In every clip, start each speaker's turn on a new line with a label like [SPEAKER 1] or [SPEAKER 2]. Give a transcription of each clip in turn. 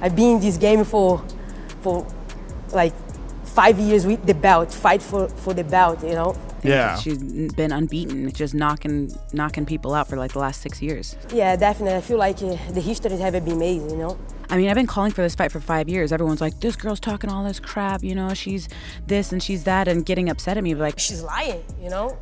[SPEAKER 1] I've been in this game for like 5 years with the belt, fight for the belt, you know?
[SPEAKER 2] Yeah.
[SPEAKER 3] She's been unbeaten, just knocking people out for like the last 6 years.
[SPEAKER 1] Yeah, definitely. I feel like the history haven't been made, you know?
[SPEAKER 3] I mean, I've been calling for this fight for 5 years. Everyone's like, this girl's talking all this crap, you know, she's this and she's that, and getting upset at me. Like,
[SPEAKER 1] she's lying, you know?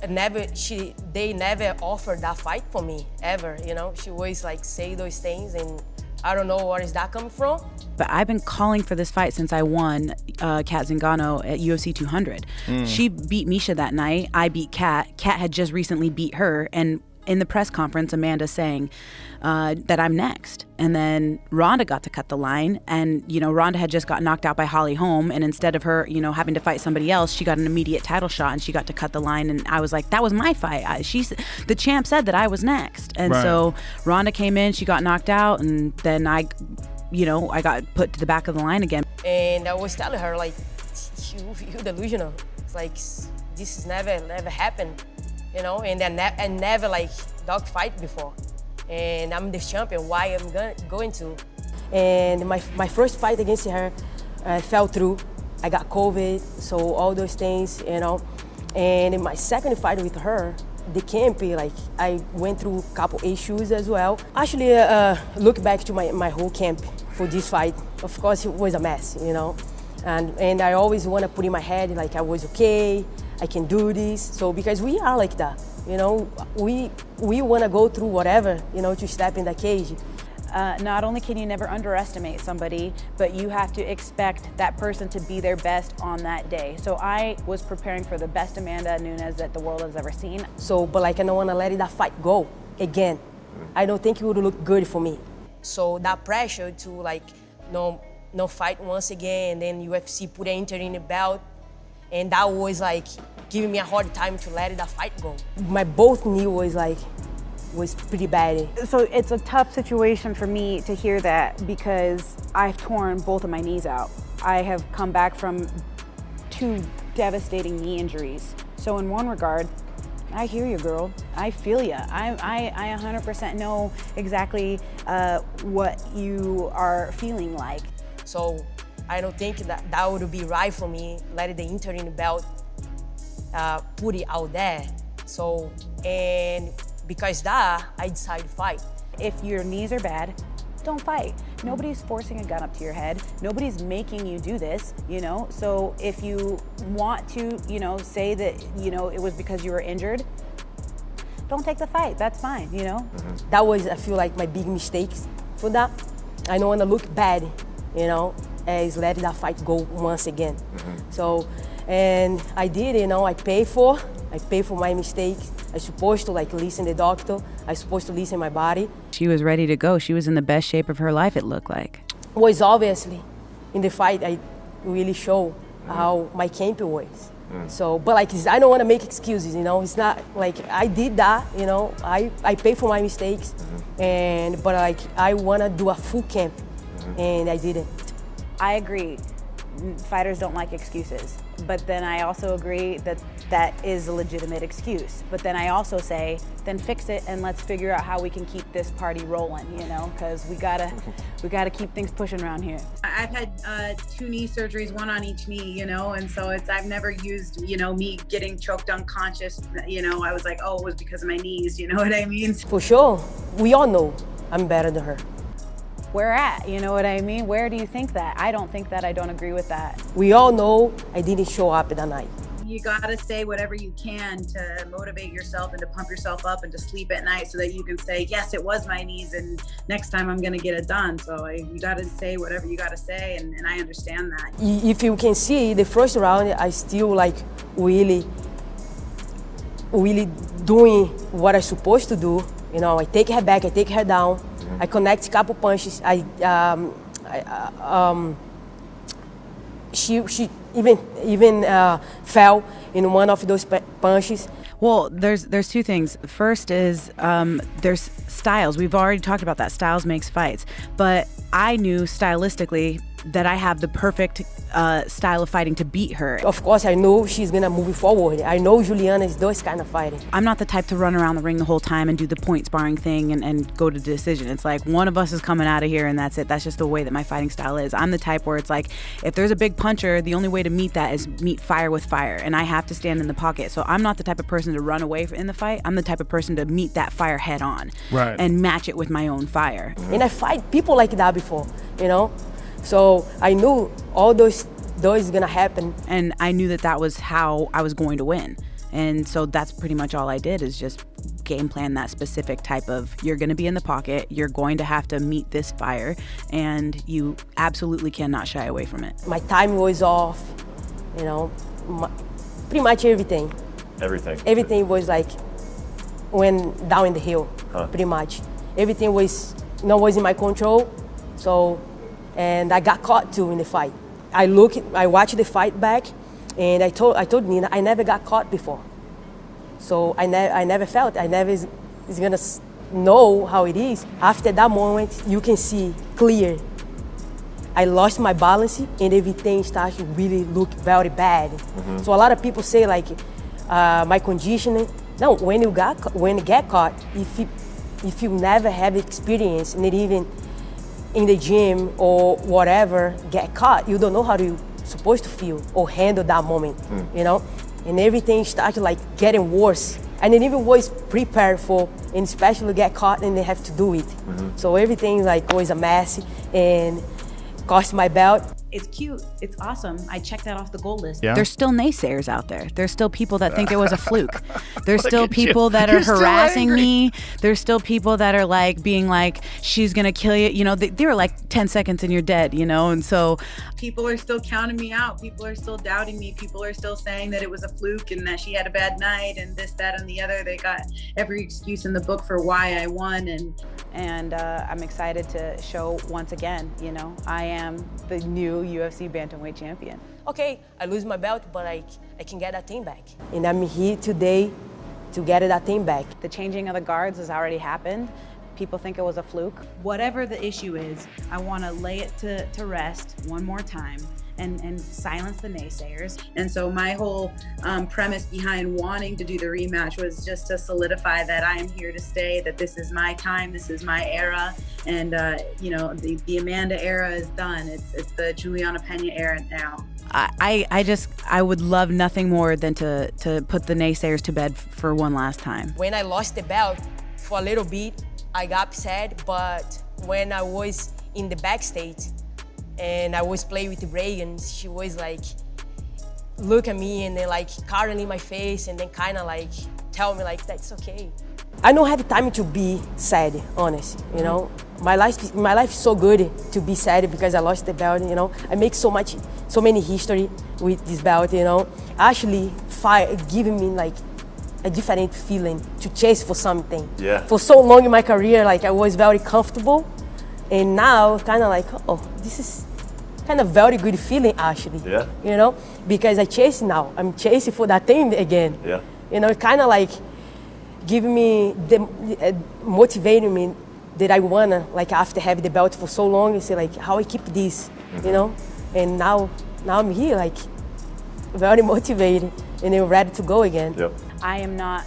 [SPEAKER 1] They never offered that fight for me, ever, you know? She always like say those things, and I don't know where is that coming from.
[SPEAKER 3] But I've been calling for this fight since I won Kat Zingano at UFC 200. She beat Misha that night. I beat Kat. Kat had just recently beat her, and in the press conference, Amanda saying that I'm next. And then Ronda got to cut the line, and, you know, Ronda had just got knocked out by Holly Holm, and instead of her, you know, having to fight somebody else, she got an immediate title shot, and she got to cut the line, and I was like, that was my fight. The champ said that I was next. And so Ronda came in, she got knocked out, and then I got put to the back of the line again.
[SPEAKER 1] And I was telling her, like, you delusional. It's like, this has never happened, you know? And I never, like, dog fight before. And I'm the champion, why I'm going to? And my first fight against her fell through. I got COVID, so all those things, you know? And in my second fight with her, the camp, like, I went through a couple issues as well. Actually, look back to my whole camp for this fight. Of course, it was a mess, you know? And I always want to put in my head, like, I was okay, I can do this. So, because we are like that, you know? We want to go through whatever, you know, to step in the cage.
[SPEAKER 4] Not only can you never underestimate somebody, but you have to expect that person to be their best on that day. So I was preparing for the best Amanda Nunes that the world has ever seen.
[SPEAKER 1] So, but like, I don't want to let that fight go again. I don't think it would look good for me. So that pressure to, like, no fight once again, and then UFC put an interim belt, and that was like giving me a hard time to let that fight go. My both knee was pretty bad.
[SPEAKER 4] So it's a tough situation for me to hear that, because I've torn both of my knees out. I have come back from 2 devastating knee injuries. So in one regard, I hear you, girl. I feel you. I 100% know exactly what you are feeling like.
[SPEAKER 1] So I don't think that would be right for me, letting the interim belt put it out there. So, and because that, I decided to fight.
[SPEAKER 4] If your knees are bad, don't fight. Nobody's forcing a gun up to your head. Nobody's making you do this, you know? So if you want to, you know, say that, you know, it was because you were injured, don't take the fight, that's fine, you know?
[SPEAKER 1] That was, I feel like, my big mistake for that. I don't want to look bad, you know, as letting that fight go once again. So, and I did, you know, I pay for my mistakes. I supposed to, like, listen to the doctor. I supposed to listen to my body.
[SPEAKER 3] She was ready to go. She was in the best shape of her life, it looked like.
[SPEAKER 1] Was obviously, in the fight, I really show how my camp was. So, but like, I don't want to make excuses, you know. It's not like I did that, you know. I pay for my mistakes, but like, I want to do a full camp, and I didn't.
[SPEAKER 4] I agree. Fighters don't like excuses. But then I also agree that that is a legitimate excuse. But then I also say, then fix it and let's figure out how we can keep this party rolling, you know, because we gotta keep things pushing around here.
[SPEAKER 5] I've had 2 knee surgeries, 1 on each knee, you know, and so I've never used, you know, me getting choked unconscious, you know, I was like, oh, it was because of my knees, you know what I mean?
[SPEAKER 1] For sure, we all know I'm better than her.
[SPEAKER 4] Where at, you know what I mean? Where do you think that? I don't think that, I don't agree with that.
[SPEAKER 1] We all know I didn't show up that night.
[SPEAKER 5] You gotta say whatever you can to motivate yourself and to pump yourself up and to sleep at night so that you can say, yes, it was my knees and next time I'm gonna get it done. So you gotta say whatever you gotta say, and I understand that.
[SPEAKER 1] If you can see, the first round, I still like really doing what I'm supposed to do. You know, I take her back, I take her down, I connect a couple punches. She even fell in one of those punches.
[SPEAKER 3] Well, there's 2 things. First is there's styles. We've already talked about that. Styles makes fights. But I knew stylistically that I have the perfect style of fighting to beat her.
[SPEAKER 1] Of course, I know she's gonna move forward. I know Julianna is those kind of fighting.
[SPEAKER 3] I'm not the type to run around the ring the whole time and do the point sparring thing and go to decision. It's like one of us is coming out of here and that's it. That's just the way that my fighting style is. I'm the type where it's like, if there's a big puncher, the only way to meet that is meet fire with fire, and I have to stand in the pocket. So I'm not the type of person to run away in the fight. I'm the type of person to meet that fire head on,
[SPEAKER 2] right,
[SPEAKER 3] and match it with my own fire.
[SPEAKER 1] And I fight people like that before, you know? So I knew all those is gonna happen.
[SPEAKER 3] And I knew that that was how I was going to win. And so that's pretty much all I did, is just game plan that specific type of, you're gonna be in the pocket, you're going to have to meet this fire, and you absolutely cannot shy away from it.
[SPEAKER 1] My time was off, you know, pretty much everything. Everything was like, went down in the hill, pretty much. Everything was, was in my control. So, and I got caught too in the fight. I watched the fight back, and I told Nina, I never got caught before. So I never felt, I never is gonna know how it is. After that moment, you can see clear. I lost my balance and everything started to really look very bad. So a lot of people say like, my conditioning. No, when you get caught, if you never have experience, not even in the gym or whatever, get caught, you don't know how you're supposed to feel or handle that moment, you know? And everything started like getting worse. I didn't even was prepared for, and especially get caught and they have to do it. So everything like was a mess and cost my belt.
[SPEAKER 4] It's cute. It's awesome. I checked that off the goal list.
[SPEAKER 2] Yeah.
[SPEAKER 3] There's still naysayers out there. There's still people that think it was a fluke. There's still people that are harassing me. There's still people that are like being like, she's gonna kill you. You know, they were like 10 seconds and you're dead, you know? And so
[SPEAKER 5] people are still counting me out. People are still doubting me. People are still saying that it was a fluke and that she had a bad night and this, that, and the other. They got every excuse in the book for why I won.
[SPEAKER 4] And I'm excited to show once again, you know, I am the new UFC Bantamweight champion.
[SPEAKER 1] Okay, I lose my belt, but I can get that thing back. And I'm here today to get that thing back.
[SPEAKER 4] The changing of the guards has already happened. People think it was a fluke. Whatever the issue is, I want to lay it to rest one more time and silence the naysayers.
[SPEAKER 5] And so my whole premise behind wanting to do the rematch was just to solidify that I am here to stay, that this is my time, this is my era, and you know, the Amanda era is done. It's the Julianna Pena era now.
[SPEAKER 3] I would love nothing more than to put the naysayers to bed for one last time.
[SPEAKER 1] When I lost the belt, for a little bit, I got upset, but when I was in the backstage and I was playing with Reagan, she was like, look at me and then like cuddling my face and then kind of like tell me like, that's okay. I don't have time to be sad, honest, you know? My life is so good to be sad because I lost the belt, you know? I make so many history with this belt, you know? Actually, giving me like a different feeling to chase for something.
[SPEAKER 6] Yeah.
[SPEAKER 1] For so long in my career, like I was very comfortable, and now kind of like, oh, this is kind of very good feeling actually.
[SPEAKER 6] Yeah.
[SPEAKER 1] You know, because I chase now. I'm chasing for that thing again.
[SPEAKER 6] Yeah.
[SPEAKER 1] You know, it kind of like giving me motivating me that I wanna, like after having the belt for so long, and say like how I keep this, you know, and now I'm here like very motivated and I'm ready to go again.
[SPEAKER 6] Yep.
[SPEAKER 4] I am not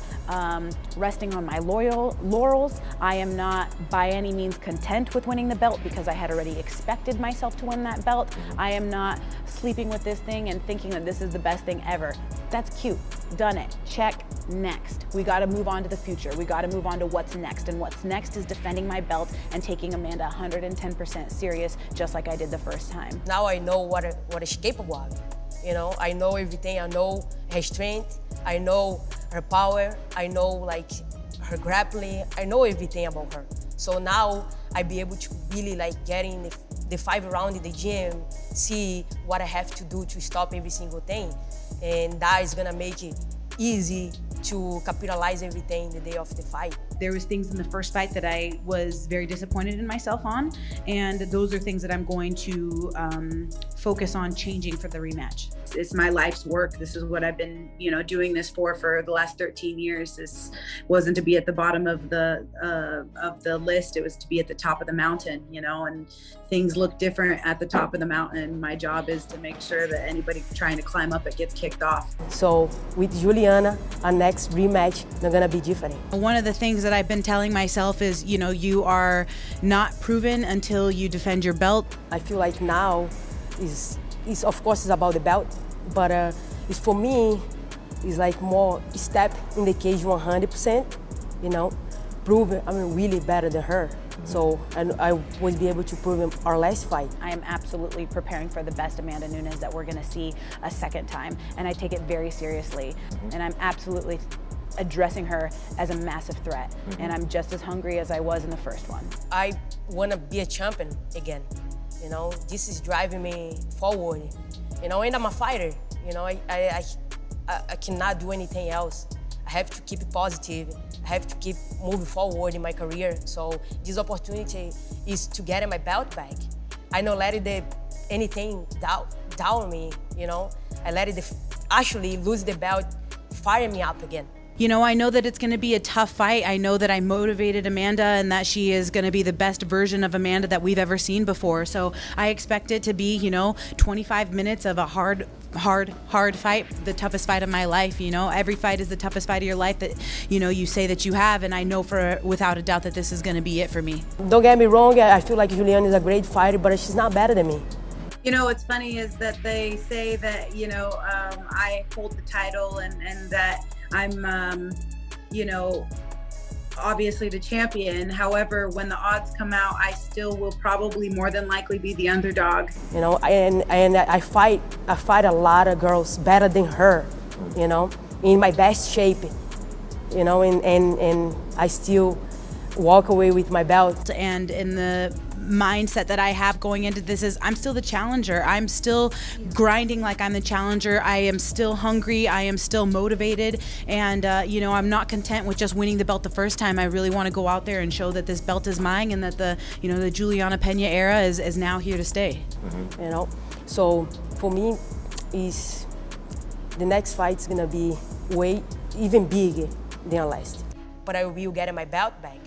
[SPEAKER 4] resting on my laurels. I am not by any means content with winning the belt because I had already expected myself to win that belt. I am not sleeping with this thing and thinking that this is the best thing ever. That's cute, done it, check, next. We gotta move on to the future. We gotta move on to what's next, and what's next is defending my belt and taking Amanda 110% serious, just like I did the first time.
[SPEAKER 1] Now I know what she's capable of. You know, I know everything. I know her strength. I know her power. I know like her grappling. I know everything about her. So now I be able to really like get in the 5 round in the gym, see what I have to do to stop every single thing. And that is gonna make it easy to capitalize everything the day of the fight.
[SPEAKER 3] There was things in the first fight that I was very disappointed in myself on, and those are things that I'm going to focus on changing for the rematch.
[SPEAKER 5] It's my life's work. This is what I've been, doing this for the last 13 years. This wasn't to be at the bottom of the list. It was to be at the top of the mountain, and things look different at the top of the mountain. My job is to make sure that anybody trying to climb up it gets kicked off.
[SPEAKER 1] So with Julianna, our next rematch, they're gonna be different.
[SPEAKER 3] One of the things that I've been telling myself is, you are not proven until you defend your belt.
[SPEAKER 1] I feel like now is of course it's about the belt, but it's for me, it's like more step in the cage 100%, prove I'm really better than her. So I was be able to prove in our last fight.
[SPEAKER 4] I am absolutely preparing for the best Amanda Nunes that we're gonna see a second time, and I take it very seriously. And I'm absolutely addressing her as a massive threat, and I'm just as hungry as I was in the first one.
[SPEAKER 1] I wanna be a champion again. This is driving me forward. And I'm a fighter. I cannot do anything else. I have to keep it positive. I have to keep moving forward in my career. So this opportunity is to get my belt back. I don't let anything down me. I let it actually lose the belt, fire me up again.
[SPEAKER 3] I know that it's going to be a tough fight. I know that I motivated Amanda and that she is going to be the best version of Amanda that we've ever seen before. So I expect it to be, 25 minutes of a hard fight, the toughest fight of my life. Every fight is the toughest fight of your life that, you say that you have. And I know without a doubt that this is going to be it for me.
[SPEAKER 1] Don't get me wrong. I feel like Julianna is a great fighter, but she's not better than me.
[SPEAKER 5] What's funny is that they say that, I hold the title and that I'm, obviously the champion. However, when the odds come out, I still will probably more than likely be the underdog.
[SPEAKER 1] And I fight a lot of girls better than her, in my best shape, and I still walk away with my belt.
[SPEAKER 3] And in the mindset that I have going into this is I'm still the challenger. I'm still grinding like I'm the challenger. I am still hungry. I am still motivated. And, I'm not content with just winning the belt the first time. I really want to go out there and show that this belt is mine and that the Julianna Pena era is now here to stay.
[SPEAKER 1] So for me, the next fight's going to be way even bigger than last. But I will get my belt back.